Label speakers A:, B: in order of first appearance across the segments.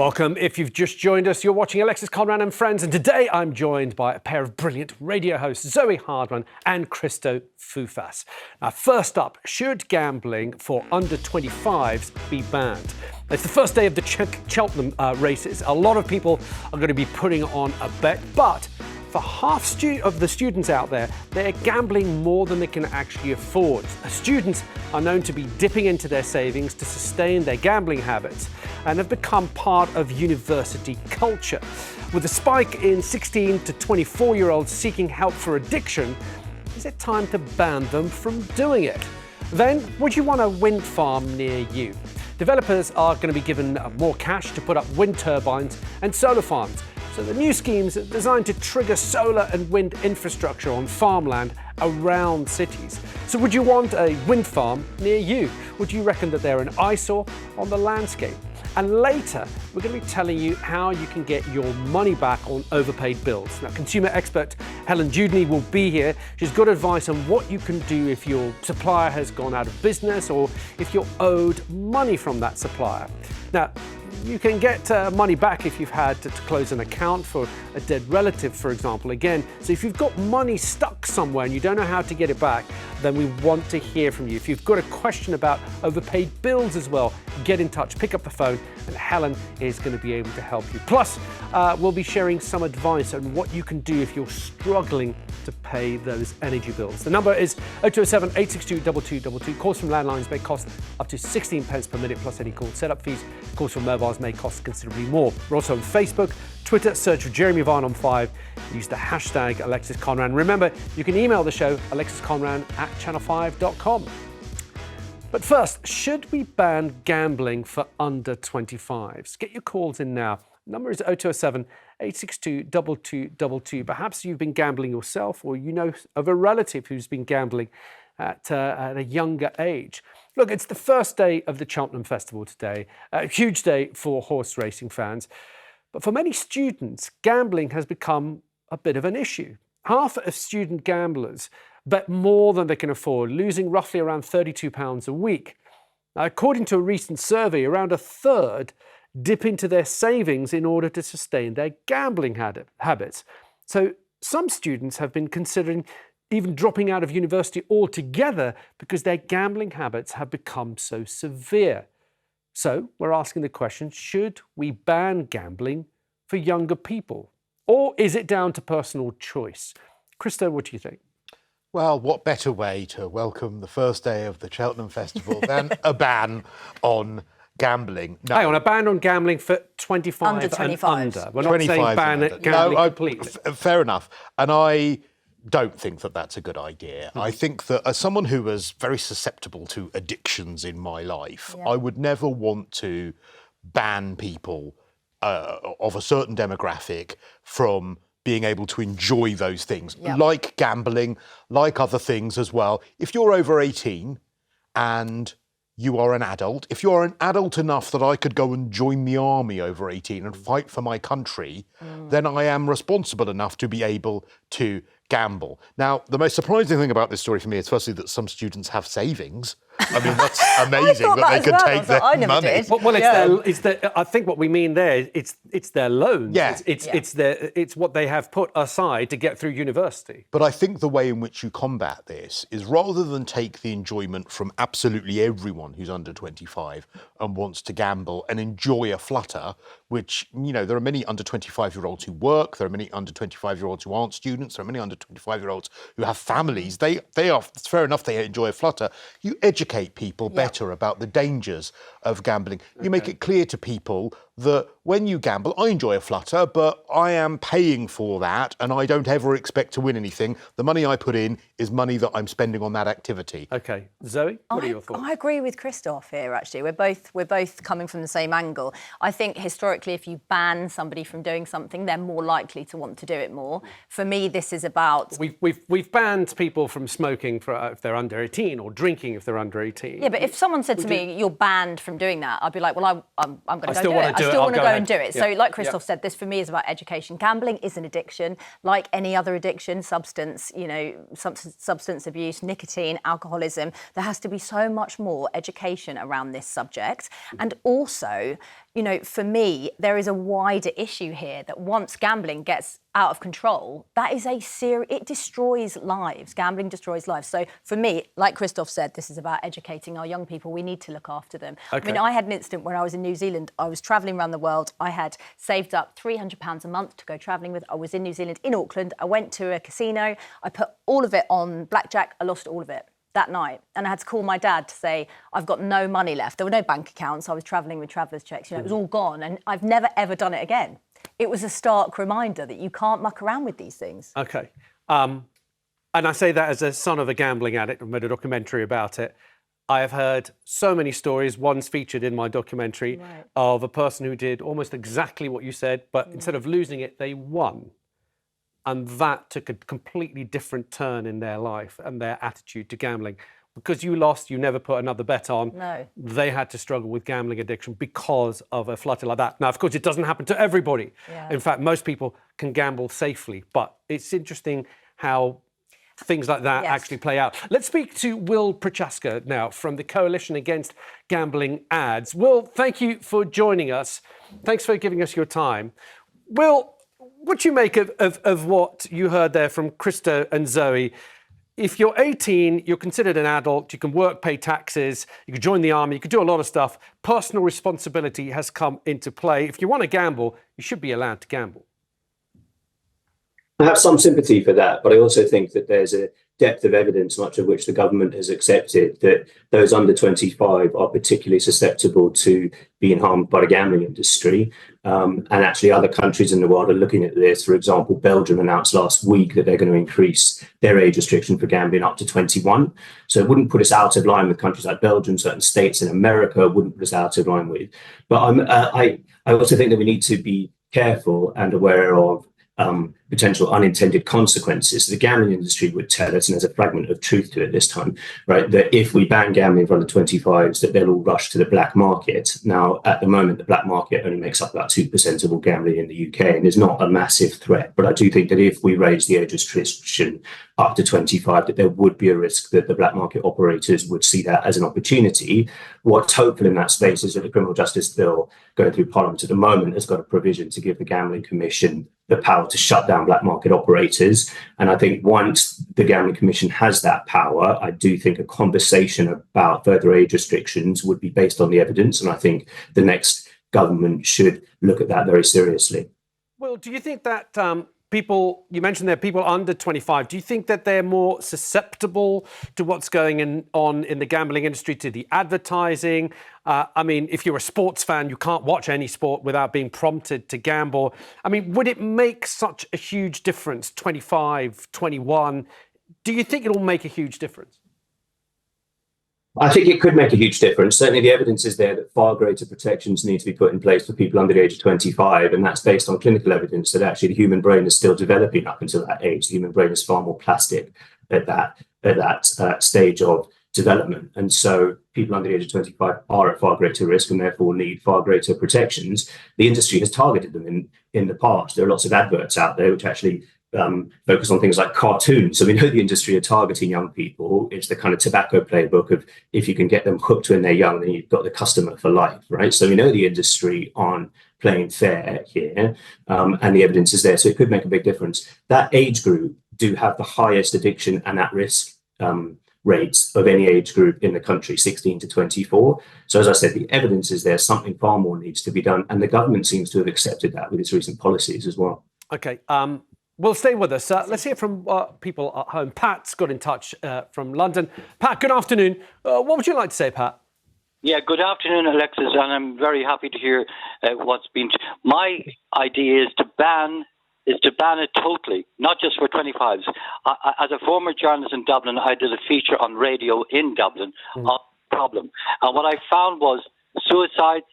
A: Welcome. If you've just joined us, you're watching Alexis Conran and Friends, and today I'm joined by a pair of brilliant radio hosts, Zoe Hardman and Christo Fufas. Now, first up, should gambling for under 25s be banned? It's the first day of the Cheltenham races. A lot of people are going to be putting on a bet, but for half of the students out there, they're gambling more than they can actually afford. Students are known to be dipping into their savings to sustain their gambling habits and have become part of university culture. With a spike in 16 to 24-year-olds seeking help for addiction, is it time to ban them from doing it? Then, would you want a wind farm near you? Developers are going to be given more cash to put up wind turbines and solar farms. So the new schemes are designed to trigger solar and wind infrastructure on farmland around cities. So would you want a wind farm near you? Would you reckon that they're an eyesore on the landscape? And later, we're going to be telling you how you can get your money back on overpaid bills. Now, consumer expert Helen Dewdney will be here. She's got advice on what you can do if your supplier has gone out of business or if you're owed money from that supplier. Now, you can get money back if you've had to close an account for a dead relative, for example. Again, so if you've got money stuck somewhere and you don't know how to get it back, then we want to hear from you. If you've got a question about overpaid bills as well, get in touch, pick up the phone, and Helen is going to be able to help you. Plus, we'll be sharing some advice on what you can do if you're struggling to pay those energy bills. The number is 0207 862 2222. Calls from landlines may cost up to 16 pence per minute plus any call setup fees. Calls from mobiles may cost considerably more. We're also on Facebook, Twitter, search for Jeremy Vine on 5. Use the hashtag Alexis Conran. Remember, you can email the show, alexisconran@channel5.com. But first, should we ban gambling for under 25s? Get your calls in now. The number is 0207 862 2222. Perhaps you've been gambling yourself, or you know of a relative who's been gambling at a younger age. Look, it's the first day of the Cheltenham Festival today, a huge day for horse racing fans. But for many students, gambling has become a bit of an issue. Half of student gamblers bet more than they can afford, losing roughly around £32 a week. Now, according to a recent survey, around a third dip into their savings in order to sustain their gambling habits. So some students have been considering even dropping out of university altogether because their gambling habits have become so severe. So we're asking the question, should we ban gambling for younger people? Or is it down to personal choice? Christo, what do you think?
B: Well, what better way to welcome the first day of the Cheltenham Festival than a ban on gambling?
A: No. Hang on, a ban on gambling for 25
C: under 25.
A: and under. We're not saying ban it gambling completely.
B: Fair enough. And I don't think that that's a good idea. I think that as someone who was very susceptible to addictions in my life, I would never want to ban people of a certain demographic from being able to enjoy those things, like gambling, like other things as well. If you're over 18 and you are an adult, if you're an adult enough that I could go and join the army over 18 and fight for my country, then I am responsible enough to be able to gamble. Now, the most surprising thing about this story for me is firstly that some students have savings. I mean, that's amazing that they can take their money.
A: Well, I think what we mean there, it's their loans.
B: Yeah.
A: It's what they have put aside to get through university.
B: But I think the way in which you combat this is rather than take the enjoyment from absolutely everyone who's under 25 and wants to gamble and enjoy a flutter, which, you know, there are many under 25-year-olds who work, there are many under 25-year-olds who aren't students, there are many under 25-year-olds who have families. They are, it's fair enough they enjoy a flutter. You educate people better about the dangers of gambling. You make it clear to people that when you gamble, I enjoy a flutter, but I am paying for that and I don't ever expect to win anything. The money I put in is money that I'm spending on that activity.
A: OK. Zoe, what are your thoughts?
C: I agree with Christoph here, actually. We're both coming from the same angle. I think historically, if you ban somebody from doing something, they're more likely to want to do it more. For me, this is about...
A: We've banned people from smoking if they're under 18 or drinking if they're under 18.
C: Yeah, but if someone said to me, you're banned from doing that, I'd be like, well, I'm going to go do it.
A: I still want to go
C: and do it. So like Christoph said, this for me is about education. Gambling is an addiction, like any other addiction, substance abuse, nicotine, alcoholism. There has to be so much more education around this subject. And also, you know, for me, there is a wider issue here that once gambling gets out of control, that is it destroys lives. Gambling destroys lives. So for me, like Christoph said, this is about educating our young people. We need to look after them.
A: Okay.
C: I mean, I had an incident when I was in New Zealand. I was travelling around the world. I had saved up £300 a month to go travelling with. I was in New Zealand, in Auckland. I went to a casino. I put all of it on blackjack. I lost all of it that night. And I had to call my dad to say, I've got no money left. There were no bank accounts. I was travelling with traveller's checks. You know, it was all gone. And I've never, ever done it again. It was a stark reminder that you can't muck around with these things.
A: Okay. And I say that as a son of a gambling addict. I've made a documentary about it. I have heard so many stories. One's featured in my documentary of a person who did almost exactly what you said, but instead of losing it, they won. And that took a completely different turn in their life and their attitude to gambling. Because you lost, you never put another bet on.
C: No.
A: They had to struggle with gambling addiction because of a flutter like that. Now, of course, it doesn't happen to everybody.
C: Yeah.
A: In fact, most people can gamble safely. But it's interesting how things like that actually play out. Let's speak to Will Prochaska now from the Coalition Against Gambling Ads. Will, thank you for joining us. Thanks for giving us your time. Will, what do you make of what you heard there from Christo and Zoe? If you're 18, you're considered an adult, you can work, pay taxes, you can join the army, you can do a lot of stuff. Personal responsibility has come into play. If you want to gamble, you should be allowed to gamble.
D: I have some sympathy for that, but I also think that there's a depth of evidence, much of which the government has accepted, that those under 25 are particularly susceptible to being harmed by the gambling industry. And actually other countries in the world are looking at this. For example, Belgium announced last week that they're going to increase their age restriction for gambling up to 21. So it wouldn't put us out of line with countries like Belgium. Certain states in America wouldn't put us out of line with. But I also think that we need to be careful and aware of potential unintended consequences. The gambling industry would tell us, and there's a fragment of truth to it this time, right, that if we ban gambling for under 25s, that they'll all rush to the black market. Now, at the moment, the black market only makes up about 2% of all gambling in the UK, and is not a massive threat. But I do think that if we raise the age restriction up to 25, that there would be a risk that the black market operators would see that as an opportunity. What's hopeful in that space is that the criminal justice bill going through Parliament at the moment has got a provision to give the Gambling Commission the power to shut down black market operators. And I think once the Gambling Commission has that power, I do think a conversation about further age restrictions would be based on the evidence. And I think the next government should look at that very seriously.
A: Well, do you think that people, you mentioned there are people under 25, do you think that they're more susceptible to what's going on in the gambling industry, to the advertising? I mean, if you're a sports fan, you can't watch any sport without being prompted to gamble. I mean, would it make such a huge difference, 25, 21? Do you think it'll make a huge difference?
D: I think it could make a huge difference. Certainly the evidence is there that far greater protections need to be put in place for people under the age of 25. And that's based on clinical evidence that actually the human brain is still developing up until that age. The human brain is far more plastic at that stage of development. And so people under the age of 25 are at far greater risk and therefore need far greater protections. The industry has targeted them in the past. There are lots of adverts out there which actually focus on things like cartoons. So we know the industry are targeting young people. It's the kind of tobacco playbook of if you can get them hooked when they're young, then you've got the customer for life, right? So we know the industry aren't playing fair here, and the evidence is there. So it could make a big difference. That age group do have the highest addiction and at-risk rates of any age group in the country, 16 to 24. So as I said, the evidence is there. Something far more needs to be done. And the government seems to have accepted that with its recent policies as well.
A: Okay. Well, stay with us. Let's hear from people at home. Pat's got in touch from London. Pat, good afternoon. What would you like to say, Pat?
E: Yeah, good afternoon, Alexis, and I'm very happy to hear what's been. My idea is to ban it totally, not just for 25s. As a former journalist in Dublin, I did a feature on radio in Dublin on the problem, and what I found was suicides.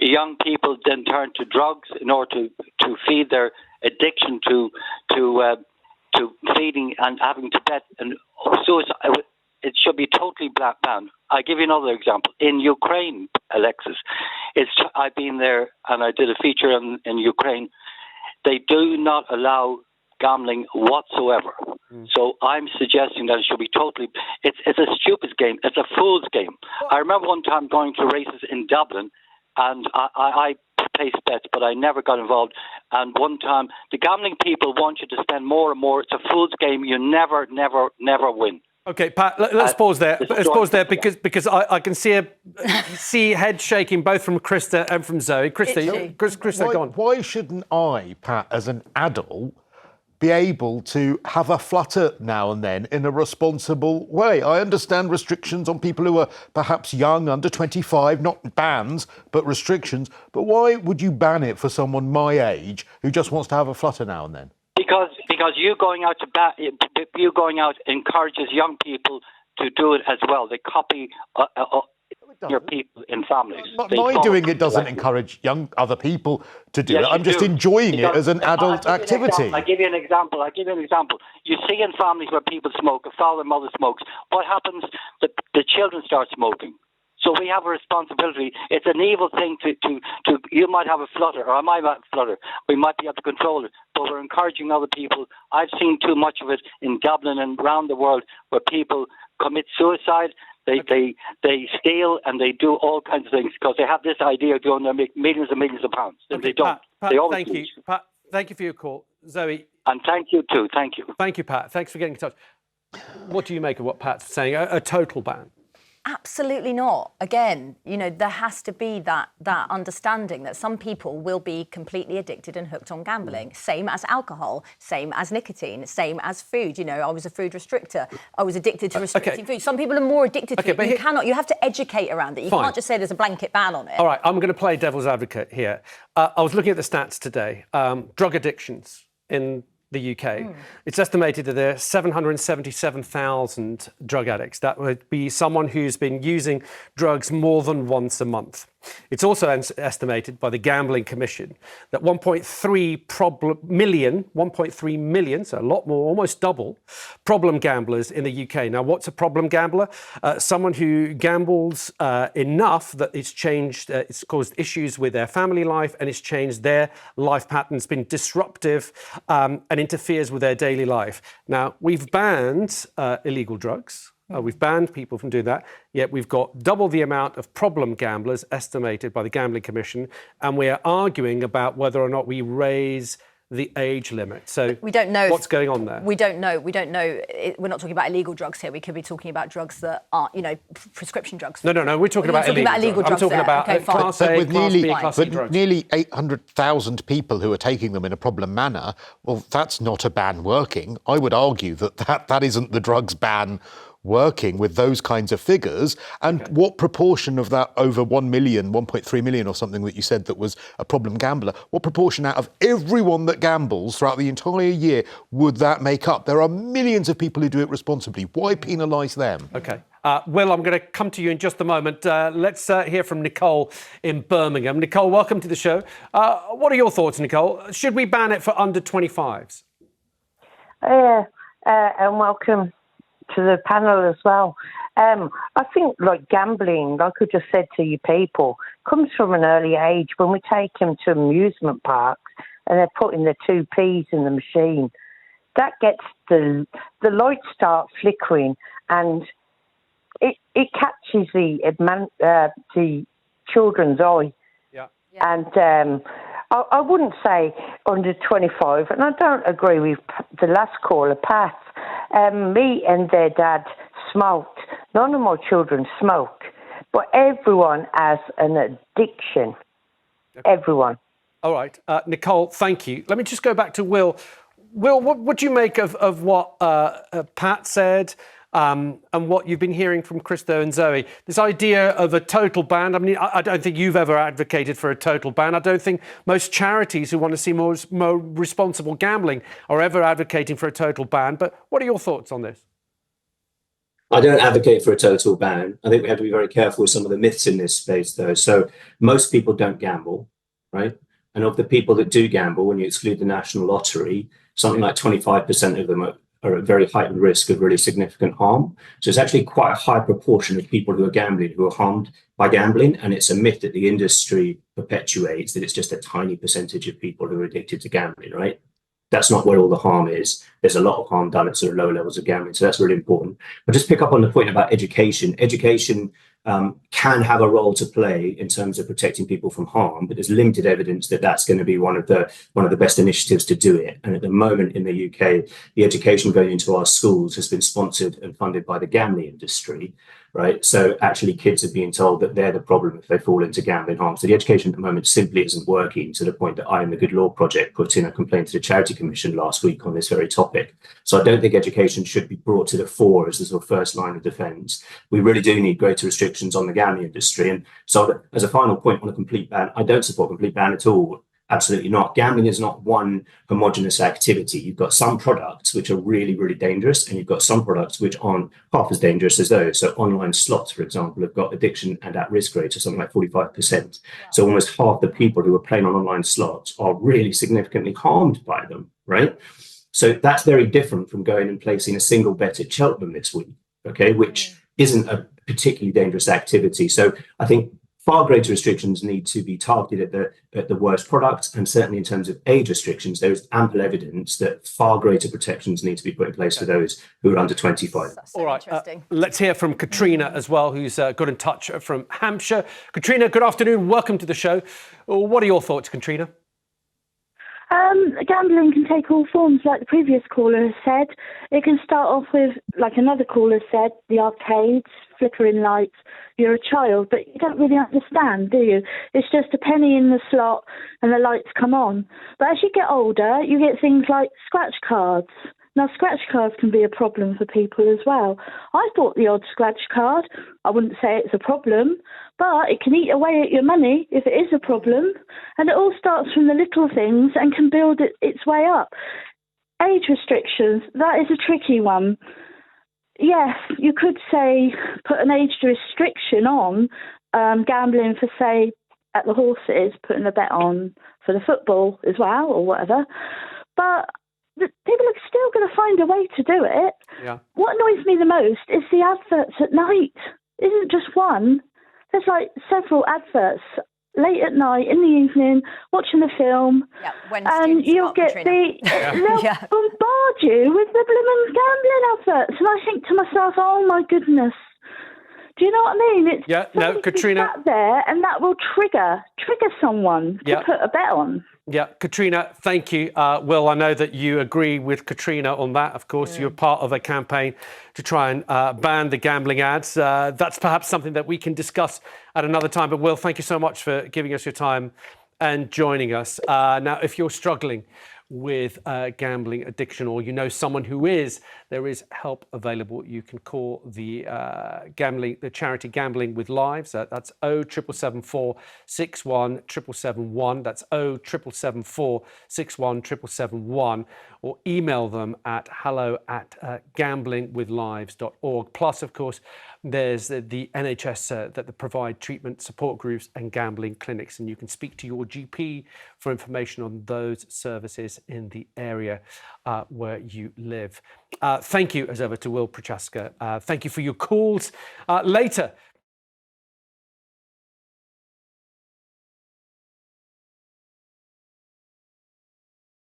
E: Young people then turn to drugs in order to feed their addiction to feeding and having to bet, and suicide. It should be totally banned. I give you another example. In Ukraine, Alexis, I've been there and I did a feature in Ukraine. They do not allow gambling whatsoever. So I'm suggesting that it should be totally. It's a stupid game. It's a fool's game. I remember one time going to races in Dublin. and I placed bets, but I never got involved. And one time, the gambling people want you to spend more and more. It's a fool's game. You never, never, never win.
A: Okay, Pat, let's pause there. Let's pause there because I can see head shaking both from Krista and from Zoe. Krista, go on.
B: Why shouldn't I, Pat, as an adult, be able to have a flutter now and then in a responsible way? I understand restrictions on people who are perhaps young, under 25, not bans, but restrictions. But why would you ban it for someone my age who just wants to have a flutter now and then?
E: Because you going out encourages young people to do it as well. They copy your people in families.
B: My doing it doesn't encourage other people to do it. I'm just enjoying it as an adult activity.
E: I'll give you an example. You see in families where people smoke, a father and mother smokes, what happens? The children start smoking. So we have a responsibility. It's an evil thing to you might have a flutter, or I might have a flutter. We might be able to control it, but we're encouraging other people. I've seen too much of it in Dublin and around the world where people commit suicide. They steal and they do all kinds of things because they have this idea of going to make millions and millions of pounds. And they don't.
A: Pat,
E: they always
A: thank you. Pat, thank you for your call. Zoe.
E: And thank you too. Thank you.
A: Thank you, Pat. Thanks for getting in touch. What do you make of what Pat's saying? A total ban?
C: Absolutely not. Again, there has to be that understanding that some people will be completely addicted and hooked on gambling. Same as alcohol, same as nicotine, same as food. I was a food restrictor. I was addicted to restricting food. Some people are more addicted to it. You have to educate around it. You can't just say there's a blanket ban on it.
A: All right, I'm going to play devil's advocate here. I was looking at the stats today. Drug addictions in the UK. It's estimated that there are 777,000 drug addicts. That would be someone who's been using drugs more than once a month. It's also estimated by the Gambling Commission that 1.3 million, so a lot more, almost double, problem gamblers in the UK. Now, what's a problem gambler? Someone who gambles enough that it's caused issues with their family life and it's changed their life patterns, been disruptive and interferes with their daily life. Now, we've banned illegal drugs. We've banned people from doing that, yet we've got double the amount of problem gamblers estimated by the Gambling Commission, and we're arguing about whether or not we raise the age limit. So
C: we don't know
A: what's going on there.
C: We don't know. We're not talking about illegal drugs here. We could be talking about drugs that aren't, prescription drugs.
A: No. We're talking about illegal drugs. I'm talking about Class A, Class B, Class C drugs.
B: Nearly 800,000 people who are taking them in a problem manner, well, that's not a ban working. I would argue that isn't the drugs ban working with those kinds of figures. And what proportion of that over 1 million, 1.3 million or something that you said that was a problem gambler, what proportion out of everyone that gambles throughout the entire year would that make up? There are millions of people who do it responsibly. Why penalise them?
A: OK. Will, I'm going to come to you in just a moment. Let's hear from Nicole in Birmingham. Nicole, welcome to the show. What are your thoughts, Nicole? Should we ban it for under 25s?
F: And welcome to the panel as well. I think gambling, like I just said to you people, comes from an early age when we take them to amusement parks and they're putting the 2p's in the machine. That gets the lights start flickering and it catches the children's eye.
A: Yeah.
F: And I wouldn't say under 25, and I don't agree with the last caller, Pat. Me and their dad smoked. None of my children smoke, but everyone has an addiction. Okay. Everyone.
A: All right. Nicole, thank you. Let me just go back to Will. Will, what do you make of what Pat said and what you've been hearing from Christo and Zoe? This idea of a total ban. I mean, I don't think you've ever advocated for a total ban. I don't think most charities who want to see more responsible gambling are ever advocating for a total ban. But what are your thoughts on this?
D: I don't advocate for a total ban. I think we have to be very careful with some of the myths in this space, though. So most people don't gamble, right? And of the people that do gamble, when you exclude the National Lottery, something like 25% of them are at very heightened risk of really significant harm. So it's actually quite a high proportion of people who are gambling who are harmed by gambling. And it's a myth that the industry perpetuates, that it's just a tiny percentage of people who are addicted to gambling, right? That's not where all the harm is. There's a lot of harm done at sort of lower levels of gambling. So that's really important. But just pick up on the point about education. Education can have a role to play in terms of protecting people from harm, but there's limited evidence that that's going to be one of the best initiatives to do it. And at the moment in the UK, the education going into our schools has been sponsored and funded by the gambling industry, right? So actually kids are being told that they're the problem if they fall into gambling harm. So the education at the moment simply isn't working, to the point that I and the Good Law Project put in a complaint to the Charity Commission last week on this very topic. So I don't think education should be brought to the fore as the sort of first line of defence. We really do need greater restrictions on the gambling industry. And so as a final point on a complete ban, I don't support a complete ban at all. Absolutely not. Gambling is not one homogenous activity. You've got some products which are really, really dangerous, and you've got some products which aren't half as dangerous as those. So online slots, for example, have got addiction and at-risk rates of something like 45%. So almost half the people who are playing on online slots are really significantly harmed by them, right? So that's very different from going and placing a single bet at Cheltenham this week, okay, which isn't a particularly dangerous activity. So I think far greater restrictions need to be targeted at the worst products, and certainly in terms of age restrictions, there is ample evidence that far greater protections need to be put in place for those who are under 25.
C: That's so
A: All right,
C: interesting.
A: let's hear from Katrina as well, who's got in touch from Hampshire. Katrina, good afternoon. Welcome to the show. What are your thoughts, Katrina?
G: Gambling can take all forms, like the previous caller has said. It can start off with, like another caller said, the arcades, flickering lights. You're a child, but you don't really understand, do you? It's just a penny in the slot and the lights come on. But as you get older, you get things like scratch cards. Now, scratch cards can be a problem for people as well. I bought the odd scratch card. I wouldn't say it's a problem, but it can eat away at your money if it is a problem. And it all starts from the little things and can build its way up. Age restrictions, that is a tricky one. Yes, you could say put an age restriction on gambling for, say, at the horses, putting a bet on for the football as well or whatever. But people are still going to find a way to do it.
A: Yeah.
G: What annoys me the most is the adverts at night. It isn't just one. There's like several adverts late at night, in the evening, watching the film.
C: Yeah, when
G: and you'll get
C: Katrina.
G: they'll
C: Yeah.
G: bombard you with the blooming gambling adverts. And I think to myself, oh my goodness. Do you know what I mean? It's
A: Yeah, no,
G: somebody can be
A: Katrina.
G: sat there, and that will trigger someone
A: Yeah.
G: to put a bet on.
A: Yeah, Katrina, thank you. Will, I know that you agree with Katrina on that. Of course, you're part of a campaign to try and ban the gambling ads. That's perhaps something that we can discuss at another time. But Will, thank you so much for giving us your time and joining us. Now, if you're struggling with gambling addiction, or you know someone who is, there is help available. You can call the charity Gambling with Lives. That's 07774 61 771. That's 07774 61 771, or email them at hello@gamblingwithlives.org. Plus, of course, there's the NHS that provide treatment support groups and gambling clinics, and you can speak to your GP for information on those services in the area where you live. Thank you, as ever, to Will Prochaska. Thank you for your calls. Later,